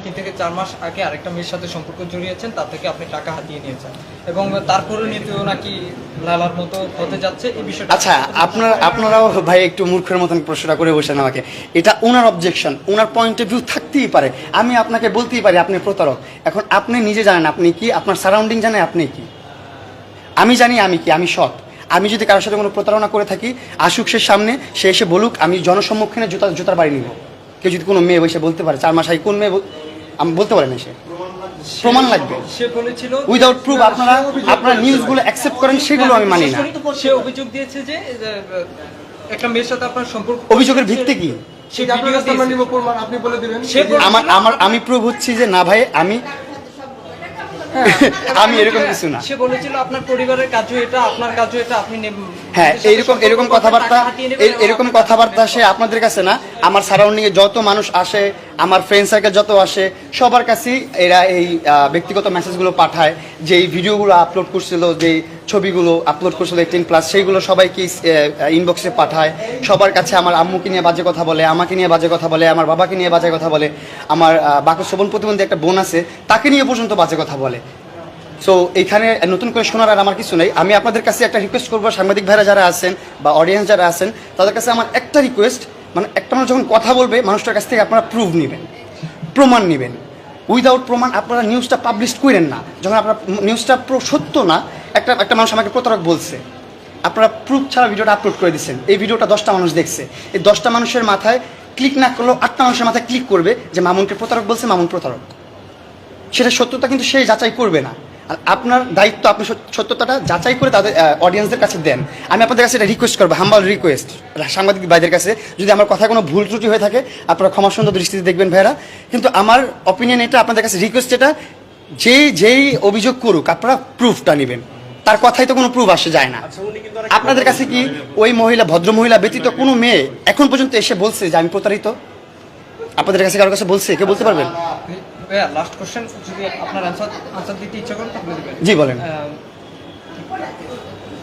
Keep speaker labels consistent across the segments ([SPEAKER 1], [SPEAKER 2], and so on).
[SPEAKER 1] 3 থেকে 4 মাস আগে আরেকটা মেয়ের সাথে সম্পর্ক জড়িয়েছেন, তার থেকে আপনি টাকা হাতিয়ে নিয়েছেন এবং তারপরে নীতিও নাকি লালার মতো হতে যাচ্ছে এই বিষয়টা।
[SPEAKER 2] আচ্ছা, আপনারাও ভাই একটু মূর্খের মতন প্রশ্নটা করে বসেন আমাকে। এটা ওনার অবজেকশন, ওনার পয়েন্ট অফ ভিউ থাকতেই পারে। আমি আপনাকে বলতেই পারি আপনি প্রতারক। এখন আপনি নিজে জানেন আপনি কি, আপনার সারাউন্ডিং জানে আপনি কি। আমি জানি আমি কি, আমি সৎ। আমি যদি কারোর সাথে কোনো প্রতারণা করে থাকি, আসুক সে সামনে, সে এসে বলুক, আমি জনসম্মুখে জুতার বাড়ি নিব। কেউ যদি কোনো মেয়ে বসে বলতে পারে 4 মাস আগে কোন মেয়ে, আমি বলতে পারেন সে প্রমাণ লাগবে।
[SPEAKER 1] সে বলেছিল
[SPEAKER 2] উইদাউট প্রুফ আপনারা নিউজগুলো অ্যাকসেপ্ট করেন, সেগুলো আমি মানি না।
[SPEAKER 1] সে অভিযোগ দিয়েছে যে একটা মেয়ের সাথে আপনার সম্পর্ক।
[SPEAKER 2] অভিযোগের ভিত্তি কি? আমি প্রুফ হচ্ছি যে না ভাই আমি এরকম কিছু না।
[SPEAKER 1] সে বলেছিল আপনার পরিবারের কাজও এটা, আপনার কাজও এটা, আপনি
[SPEAKER 2] হ্যাঁ, এরকম কথাবার্তা সে আপনাদের কাছে না, আমার সারাউন্ডিং এ যত মানুষ আসে, আমার ফ্রেন্ড সার্কেল যত আসে, সবার কাছেই এরা এই ব্যক্তিগত মেসেজগুলো পাঠায়। যে এই ভিডিওগুলো আপলোড করছিল, যে ছবিগুলো আপলোড করছিল 18+, সেইগুলো সবাইকে ইনবক্সে পাঠায়। সবার কাছে আমার আম্মুকে নিয়ে বাজে কথা বলে, আমাকে নিয়ে বাজে কথা বলে, আমার বাবাকে নিয়ে বাজে কথা বলে, আমার বাকু শ্রবণ প্রতিবন্ধী একটা বোন আছে, তাকে নিয়ে পর্যন্ত বাজে কথা বলে। সো এইখানে নতুন করে শোনার আর আমার কিছু নেই। আমি আপনাদের কাছে একটা রিকোয়েস্ট করবো, সাংবাদিক ভাইরা যারা আছেন বা অডিয়েন্স যারা আছেন, তাদের কাছে আমার একটা রিকোয়েস্ট, মানে একটা মানুষ যখন কথা বলবে, মানুষটার কাছ থেকে আপনারা প্রুফ নেবেন, প্রমাণ নেবেন। উইদাউট প্রমাণ আপনারা নিউজটা পাবলিশ করেন না। যখন আপনার নিউজটা সত্য না, একটা মানুষ আমাকে প্রতারক বলছে, আপনারা প্রুফ ছাড়া ভিডিওটা আপলোড করে দিচ্ছেন। এই ভিডিওটা 10টা মানুষ দেখছে, এই 10টা মানুষের মাথায় ক্লিক না করলেও 8টা মানুষের মাথায় ক্লিক করবে যে মামুনকে প্রতারক বলছে, মামুন প্রতারক। সেটা সত্যতা কিন্তু সে যাচাই করবে না। আর আপনার দায়িত্ব, আপনি সত্যতাটা যাচাই করে তাদের অডিয়েন্সদের কাছে দেন। আমি আপনাদের কাছে এটা রিকোয়েস্ট করবো, হাম্বল রিকোয়েস্ট সাংবাদিক ভাইদের কাছে, যদি আমার কথায় কোনো ভুল ত্রুটি হয়ে থাকে আপনারা ক্ষমা সুন্দর দৃষ্টিতে দেখবেন ভাইরা। কিন্তু আমার অপিনিয়ন এটা, আপনাদের কাছে রিকোয়েস্ট এটা, যেই অভিযোগ করুক আপনারা প্রুফটা নেবেন। তার কথাই তো কোনো প্রুফ আসে যায় না। আপনাদের কাছে কি ওই মহিলা, ভদ্র মহিলা ব্যতীত কোনো মেয়ে এখন পর্যন্ত এসে বলছে যে আমি প্রতারিত? আপনাদের কাছে কারোর কাছে বলছে? কেউ বলতে পারবেন?
[SPEAKER 1] লাস্ট কোশ্চেন, যদি আপনার আনসার দিতে ইচ্ছা করেন তাহলে দিবেন।
[SPEAKER 2] জি বলেন।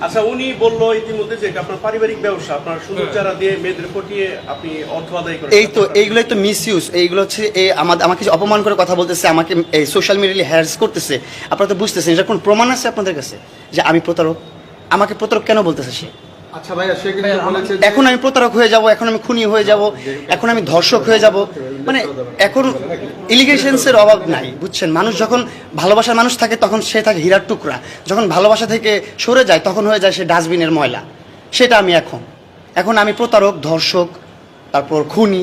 [SPEAKER 3] আচ্ছা, উনি বললো ইতিমধ্যে যে আপনার পারিবারিক ব্যবসা, আপনার সুযোগ চারা দিয়ে মেয়েদের পটিয়ে আপনি অর্থ আদায় করেন।
[SPEAKER 2] এই তো এইগুলোই তো মিসইউজ। এইগুলো হচ্ছে আমাকে অপমান করে কথা বলতেছে, আমাকে এই সোশ্যাল মিডিয়ায় হ্যারাস করতেছে। আপনারা তো বুঝতেছেন এটা কোন প্রমাণ আছে আপনাদের কাছে যে আমি প্রতারক? আমাকে প্রতারক কেন বলতেছে সে?
[SPEAKER 4] আচ্ছা ভাইয়া, সে কিন্তু বলেছে
[SPEAKER 2] এখন আমি প্রতারক হয়ে যাব, এখন আমি খুনি হয়ে যাব, এখন আমি ধর্ষক হয়ে যাব। মানে এখন এলিগেশনসের অভাব নাই, বুঝছেন? মানুষ যখন ভালোবাসার মানুষ থাকে তখন সে থাকে হীরার টুকরা, যখন ভালোবাসা থেকে সরে যায় তখন হয়ে যায় সে ডাস্টবিনের ময়লা। সেটা আমি এখন আমি প্রতারক, ধর্ষক, তারপর খুনি,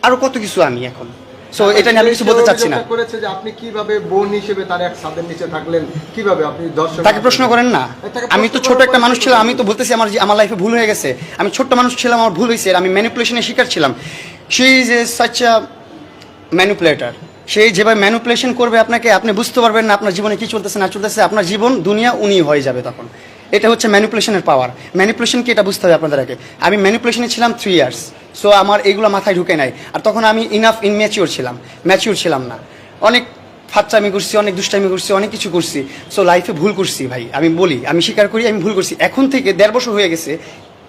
[SPEAKER 2] আরো কত কিছু আমি এখন। সো এটা নিয়ে আমি কিছু বলতে চাচ্ছি না।
[SPEAKER 4] করেছে যে আপনি কিভাবে বোন হিসেবে তার এক ছাদের নিচে থাকলেন, কিভাবে আপনি দর্শক
[SPEAKER 2] তাকে প্রশ্ন করেন না। আমি তো ছোট একটা মানুষ ছিলাম, আমি তো বলতেছি আমার লাইফে ভুল হয়ে গেছে। আমি ছোট্ট মানুষ ছিলাম, আমার ভুল হয়েছে, আমি ম্যানিপুলেশনের শিকার ছিলাম। She is a such a manipulator. সেই যেভাবে ম্যানিপুলেশন করবে আপনাকে, আপনি বুঝতে পারবেন না আপনার জীবনে কি চলতেছে না চলতেছে। আপনার জীবন দুনিয়া উনি হয়ে যাবে তখন। এটা হচ্ছে ম্যানিপুলেশনের পাওয়ার। ম্যানিপুলেশন কি এটা বুঝতে হবে আপনাদের আগে। আমি ম্যানিপুলেশনে ছিলাম 3 ইয়ার্স। সো আমার এইগুলো মাথায় ঢুকে নাই। আর তখন আমি ম্যাচিওর ছিলাম না। অনেক ফাচ্চামি করছি, অনেক দুষ্টামি করছি, অনেক কিছু করছি। সো লাইফে ভুল করছি ভাই, আমি বলি, আমি স্বীকার করি আমি ভুল করছি। এখন থেকে 1.5 বছর হয়ে গেছে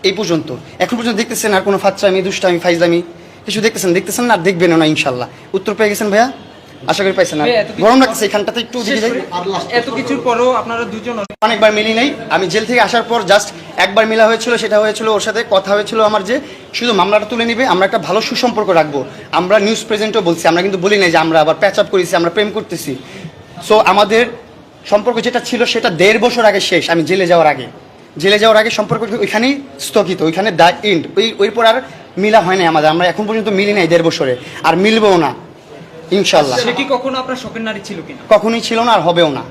[SPEAKER 2] এই পর্যন্ত, এখন পর্যন্ত দেখতেছেন আর কোনো ফাচ্চামি, দুষ্টামি, ফাইজলামি কিছু দেখতেছেন না, আর দেখবেন না ইনশাল্লাহ। উত্তর পেয়ে গেছেন ভাইয়া? আশা করি পাইছেন। না গরম লাগছে এখানটাতে, একটু দিকে যাই।
[SPEAKER 1] এত কিছুর পরেও আপনারা দুজন
[SPEAKER 2] অনেকবার মিলি নাই। আমি জেল থেকে আসার পর জাস্ট একবার মিলা হয়েছিল, সেটা হয়েছিল ওর সাথে কথা হয়েছিল আমার, যে শুধু মামলাটা তুলে নিবে, আমরা একটা ভালো সুসম্পর্ক রাখবো। আমরা নিউজ প্রেজেন্টও বলছি, আমরা কিন্তু বলি নাই যে আমরা আবার প্যাচ আপ করেছি, আমরা প্রেম করতেছি। সো আমাদের সম্পর্ক যেটা ছিল সেটা 1.5 বছর আগে শেষ। আমি জেলে যাওয়ার আগে সম্পর্ক ওইখানেই স্থগিত, ওইখানে দ্য এন্ড। ওই পর আর মিলা হয় নাই আমাদের। আমরা এখন পর্যন্ত মিলি নাই 1.5 বছরে, আর মিলবও না ইনশাল্লাহ।
[SPEAKER 1] সে কি কখনো আপনার শখের নারী ছিল কিনা?
[SPEAKER 2] কখনোই ছিল না, আর হবেও না।